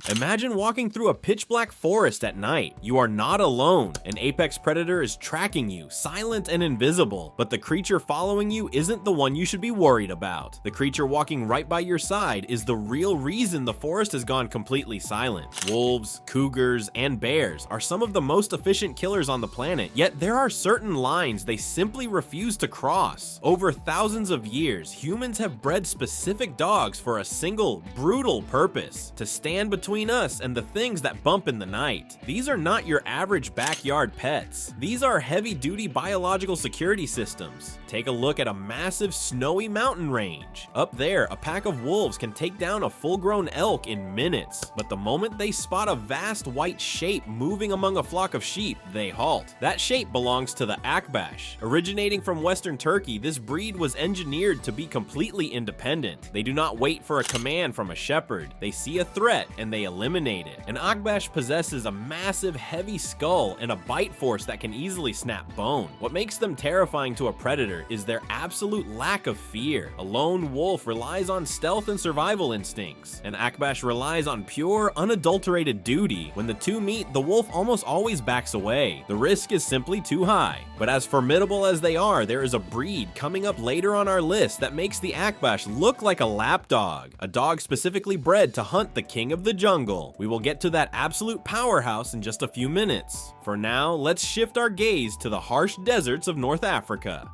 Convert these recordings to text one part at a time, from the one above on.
Imagine walking through a pitch-black forest at night. You are not alone. An apex predator is tracking you, silent and invisible, but the creature following you isn't the one you should be worried about. The creature walking right by your side is the real reason the forest has gone completely silent. Wolves, cougars, and bears are some of the most efficient killers on the planet, yet there are certain lines they simply refuse to cross. Over thousands of years, humans have bred specific dogs for a single, brutal purpose: to stand between us and the things that bump in the night. These are not your average backyard pets. These are heavy-duty biological security systems. Take a look at a massive snowy mountain range. Up there, a pack of wolves can take down a full-grown elk in minutes, but the moment they spot a vast white shape moving among a flock of sheep, they halt. That shape belongs to the Akbash. Originating from Western Turkey, this breed was engineered to be completely independent. They do not wait for a command from a shepherd. They see a threat and they eliminate it. An Akbash possesses a massive, heavy skull and a bite force that can easily snap bone. What makes them terrifying to a predator is their absolute lack of fear. A lone wolf relies on stealth and survival instincts. An Akbash relies on pure, unadulterated duty. When the two meet, the wolf almost always backs away. The risk is simply too high. But as formidable as they are, there is a breed coming up later on our list that makes the Akbash look like a lapdog, a dog specifically bred to hunt the king of the jungle. We will get to that absolute powerhouse in just a few minutes. For now, let's shift our gaze to the harsh deserts of North Africa.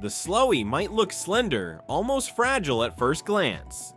The Slowy might look slender, almost fragile at first glance.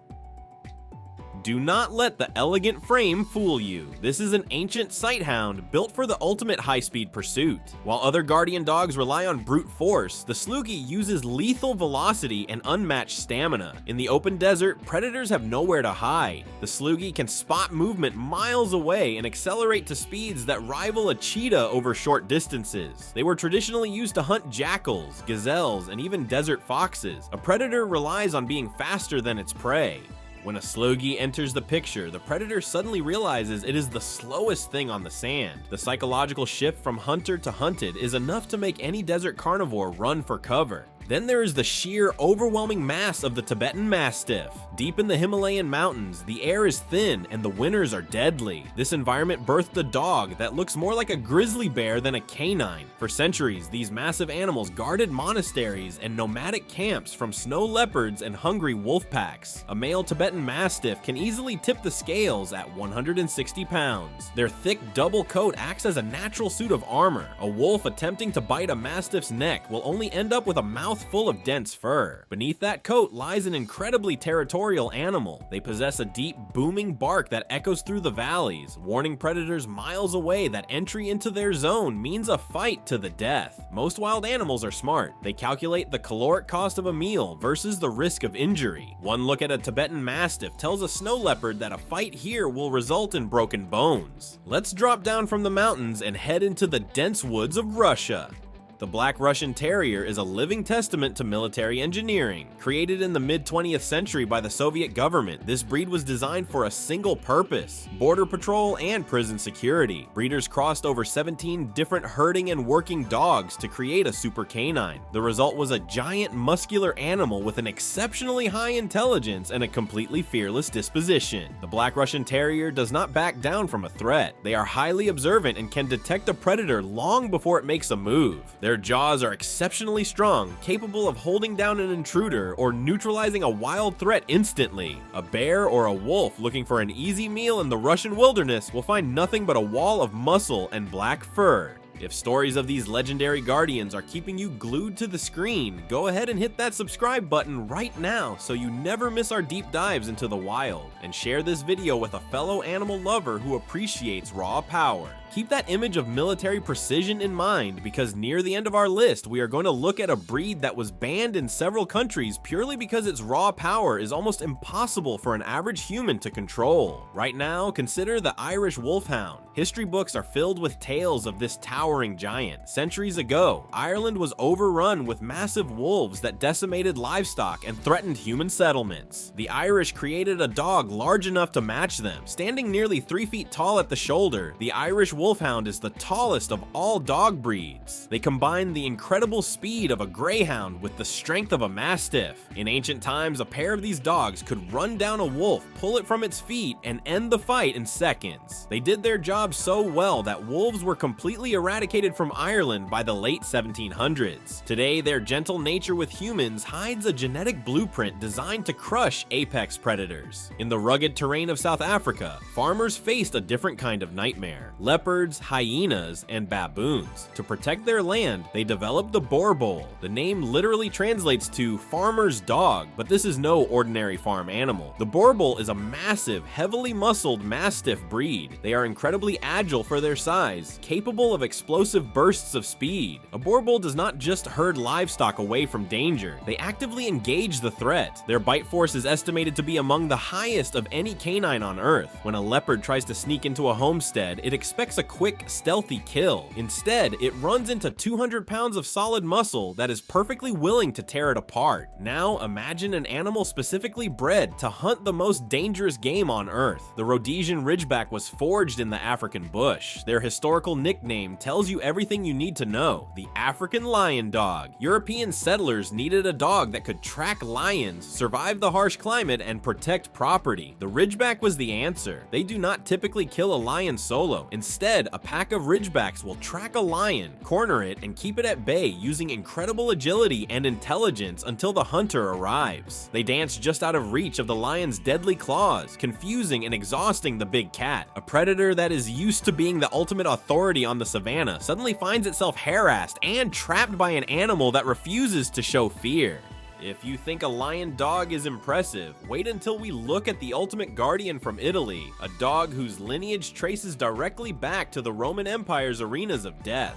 Do not let the elegant frame fool you. This is an ancient sighthound built for the ultimate high-speed pursuit. While other guardian dogs rely on brute force, the Slugy uses lethal velocity and unmatched stamina. In the open desert, predators have nowhere to hide. The Slugy can spot movement miles away and accelerate to speeds that rival a cheetah over short distances. They were traditionally used to hunt jackals, gazelles, and even desert foxes. A predator relies on being faster than its prey. When a Slugy enters the picture, the predator suddenly realizes it is the slowest thing on the sand. The psychological shift from hunter to hunted is enough to make any desert carnivore run for cover. Then there is the sheer, overwhelming mass of the Tibetan Mastiff. Deep in the Himalayan mountains, the air is thin and the winters are deadly. This environment birthed a dog that looks more like a grizzly bear than a canine. For centuries, these massive animals guarded monasteries and nomadic camps from snow leopards and hungry wolf packs. A male Tibetan Mastiff can easily tip the scales at 160 pounds. Their thick double coat acts as a natural suit of armor. A wolf attempting to bite a Mastiff's neck will only end up with a mouth full of dense fur. Beneath that coat lies an incredibly territorial animal. They possess a deep, booming bark that echoes through the valleys, warning predators miles away that entry into their zone means a fight to the death. Most wild animals are smart. They calculate the caloric cost of a meal versus the risk of injury. One look at a Tibetan Mastiff tells a snow leopard that a fight here will result in broken bones. Let's drop down from the mountains and head into the dense woods of Russia. The Black Russian Terrier is a living testament to military engineering. Created in the mid-20th century by the Soviet government, this breed was designed for a single purpose: border patrol and prison security. Breeders crossed over 17 different herding and working dogs to create a super canine. The result was a giant muscular animal with an exceptionally high intelligence and a completely fearless disposition. The Black Russian Terrier does not back down from a threat. They are highly observant and can detect a predator long before it makes a move. Their jaws are exceptionally strong, capable of holding down an intruder or neutralizing a wild threat instantly. A bear or a wolf looking for an easy meal in the Russian wilderness will find nothing but a wall of muscle and black fur. If stories of these legendary guardians are keeping you glued to the screen, go ahead and hit that subscribe button right now so you never miss our deep dives into the wild, and share this video with a fellow animal lover who appreciates raw power. Keep that image of military precision in mind, because near the end of our list, we are going to look at a breed that was banned in several countries purely because its raw power is almost impossible for an average human to control. Right now, consider the Irish Wolfhound. History books are filled with tales of this towering towering giant. Centuries ago, Ireland was overrun with massive wolves that decimated livestock and threatened human settlements. The Irish created a dog large enough to match them. Standing nearly 3 feet tall at the shoulder, the Irish Wolfhound is the tallest of all dog breeds. They combine the incredible speed of a greyhound with the strength of a mastiff. In ancient times, a pair of these dogs could run down a wolf, pull it from its feet, and end the fight in seconds. They did their job so well that wolves were completely eradicated from Ireland by the late 1700s. Today, their gentle nature with humans hides a genetic blueprint designed to crush apex predators. In the rugged terrain of South Africa, farmers faced a different kind of nightmare: leopards, hyenas, and baboons. To protect their land, they developed the boar bull. The name literally translates to farmer's dog, but this is no ordinary farm animal. The boar bull is a massive, heavily muscled mastiff breed. They are incredibly agile for their size, capable of explosive bursts of speed. A boar bull does not just herd livestock away from danger, they actively engage the threat. Their bite force is estimated to be among the highest of any canine on Earth. When a leopard tries to sneak into a homestead, it expects a quick, stealthy kill. Instead, it runs into 200 pounds of solid muscle that is perfectly willing to tear it apart. Now, imagine an animal specifically bred to hunt the most dangerous game on Earth. The Rhodesian Ridgeback was forged in the African bush. Their historical nickname tells you everything you need to know: the African lion dog. European settlers needed a dog that could track lions, survive the harsh climate, and protect property. The Ridgeback was the answer. They do not typically kill a lion solo. Instead, a pack of Ridgebacks will track a lion, corner it, and keep it at bay using incredible agility and intelligence until the hunter arrives. They dance just out of reach of the lion's deadly claws, confusing and exhausting the big cat. A predator that is used to being the ultimate authority on the savannah suddenly finds itself harassed and trapped by an animal that refuses to show fear. If you think a lion dog is impressive, wait until we look at the ultimate guardian from Italy, a dog whose lineage traces directly back to the Roman Empire's arenas of death.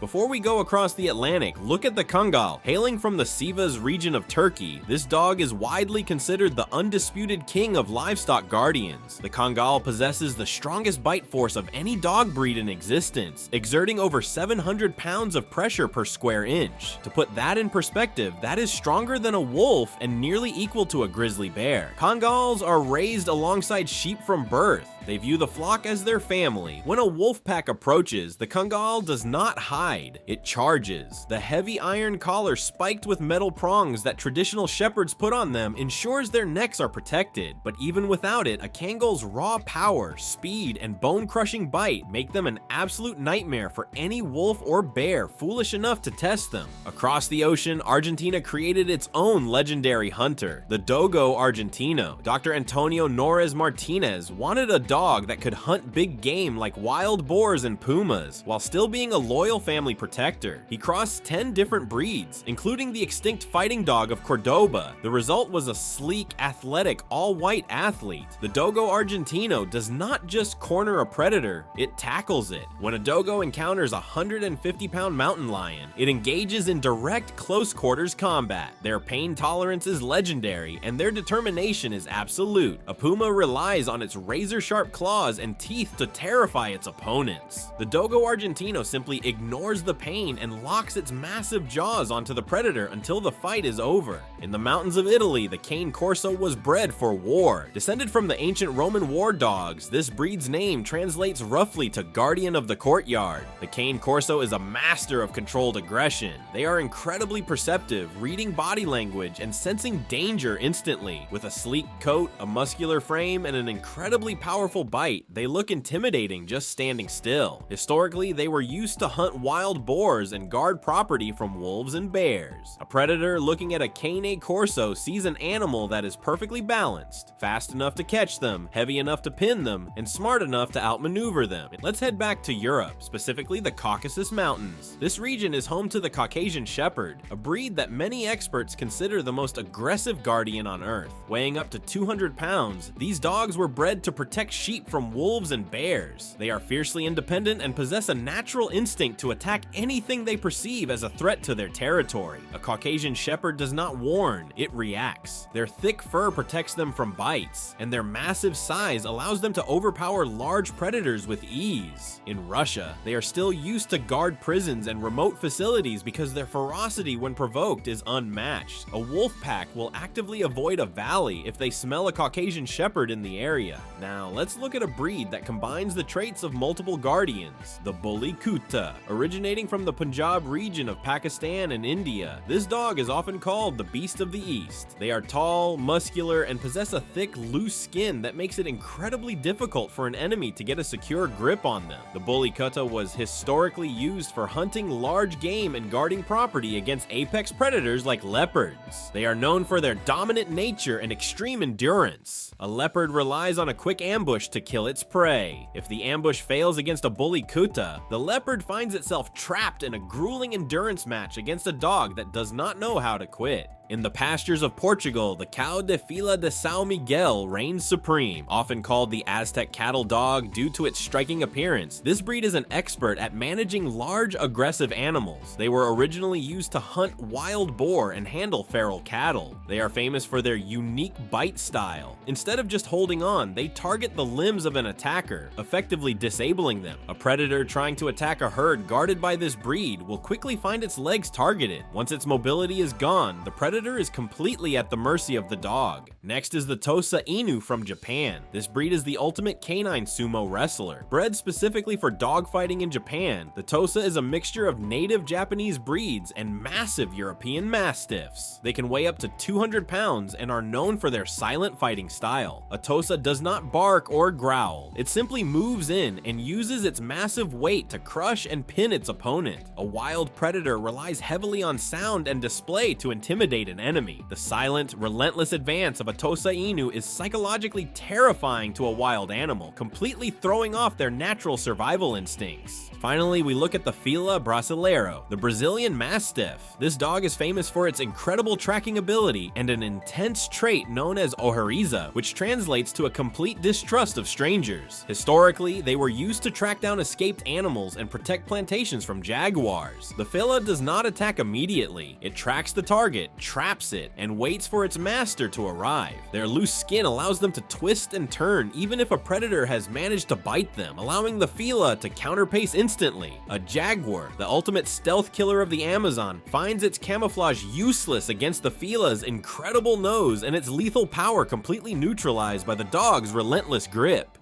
Before we go across the Atlantic, look at the Kangal. Hailing from the Sivas region of Turkey, this dog is widely considered the undisputed king of livestock guardians. The Kangal possesses the strongest bite force of any dog breed in existence, exerting over 700 pounds of pressure per square inch. To put that in perspective, that is stronger than a wolf and nearly equal to a grizzly bear. Kangals are raised alongside sheep from birth. They view the flock as their family. When a wolf pack approaches, the Kangal does not hide. It charges. The heavy iron collar spiked with metal prongs that traditional shepherds put on them ensures their necks are protected. But even without it, a Kangal's raw power, speed, and bone-crushing bite make them an absolute nightmare for any wolf or bear foolish enough to test them. Across the ocean, Argentina created its own legendary hunter, the Dogo Argentino. Dr. Antonio Norres Martinez wanted a dog that could hunt big game like wild boars and pumas, while still being a loyal family protector. He crossed 10 different breeds, including the extinct fighting dog of Cordoba. The result was a sleek, athletic, all-white athlete. The Dogo Argentino does not just corner a predator, it tackles it. When a dogo encounters a 150-pound mountain lion, it engages in direct close-quarters combat. Their pain tolerance is legendary, and their determination is absolute. A puma relies on its razor-sharp claws and teeth to terrify its opponents. The Dogo Argentino simply ignores the pain and locks its massive jaws onto the predator until the fight is over. In the mountains of Italy, the Cane Corso was bred for war. Descended from the ancient Roman war dogs, this breed's name translates roughly to guardian of the courtyard. The Cane Corso is a master of controlled aggression. They are incredibly perceptive, reading body language and sensing danger instantly. With a sleek coat, a muscular frame, and an incredibly powerful bite, they look intimidating just standing still. Historically, they were used to hunt wild boars and guard property from wolves and bears. A predator looking at a Cane Corso sees an animal that is perfectly balanced, fast enough to catch them, heavy enough to pin them, and smart enough to outmaneuver them. Let's head back to Europe, specifically the Caucasus Mountains. This region is home to the Caucasian Shepherd, a breed that many experts consider the most aggressive guardian on Earth. Weighing up to 200 pounds, these dogs were bred to protect sheep from wolves and bears. They are fiercely independent and possess a natural instinct to attack anything they perceive as a threat to their territory. A Caucasian Shepherd does not warn, it reacts. Their thick fur protects them from bites, and their massive size allows them to overpower large predators with ease. In Russia, they are still used to guard prisons and remote facilities because their ferocity when provoked is unmatched. A wolf pack will actively avoid a valley if they smell a Caucasian Shepherd in the area. Now, let's look at a breed that combines the traits of multiple guardians, the Bully Kuta. Originating from the Punjab region of Pakistan and India, this dog is often called the Beast of the East. They are tall, muscular, and possess a thick, loose skin that makes it incredibly difficult for an enemy to get a secure grip on them. The Bully Kuta was historically used for hunting large game and guarding property against apex predators like leopards. They are known for their dominant nature and extreme endurance. A leopard relies on a quick ambush to kill its prey. If the ambush fails against a Bully Kuta, the leopard finds itself trapped in a grueling endurance match against a dog that does not know how to quit. In the pastures of Portugal, the Cão de Fila de São Miguel reigns supreme. Often called the Aztec cattle dog due to its striking appearance, this breed is an expert at managing large, aggressive animals. They were originally used to hunt wild boar and handle feral cattle. They are famous for their unique bite style. Instead of just holding on, they target the limbs of an attacker, effectively disabling them. A predator trying to attack a herd guarded by this breed will quickly find its legs targeted. Once its mobility is gone, the predator is completely at the mercy of the dog. Next is the Tosa Inu from Japan. This breed is the ultimate canine sumo wrestler. Bred specifically for dogfighting in Japan, the Tosa is a mixture of native Japanese breeds and massive European Mastiffs. They can weigh up to 200 pounds and are known for their silent fighting style. A Tosa does not bark or growl. It simply moves in and uses its massive weight to crush and pin its opponent. A wild predator relies heavily on sound and display to intimidate an enemy. The silent, relentless advance of a Tosa Inu is psychologically terrifying to a wild animal, completely throwing off their natural survival instincts. Finally, we look at the Fila Brasileiro, the Brazilian Mastiff. This dog is famous for its incredible tracking ability and an intense trait known as ojeriza, which translates to a complete distrust of strangers. Historically, they were used to track down escaped animals and protect plantations from jaguars. The Fila does not attack immediately. It tracks the target, traps it, and waits for its master to arrive. Their loose skin allows them to twist and turn even if a predator has managed to bite them, allowing the Fila to counterpace instantly. A jaguar, the ultimate stealth killer of the Amazon, finds its camouflage useless against the Fila's incredible nose and its lethal power completely neutralized by the dog's relentless grip.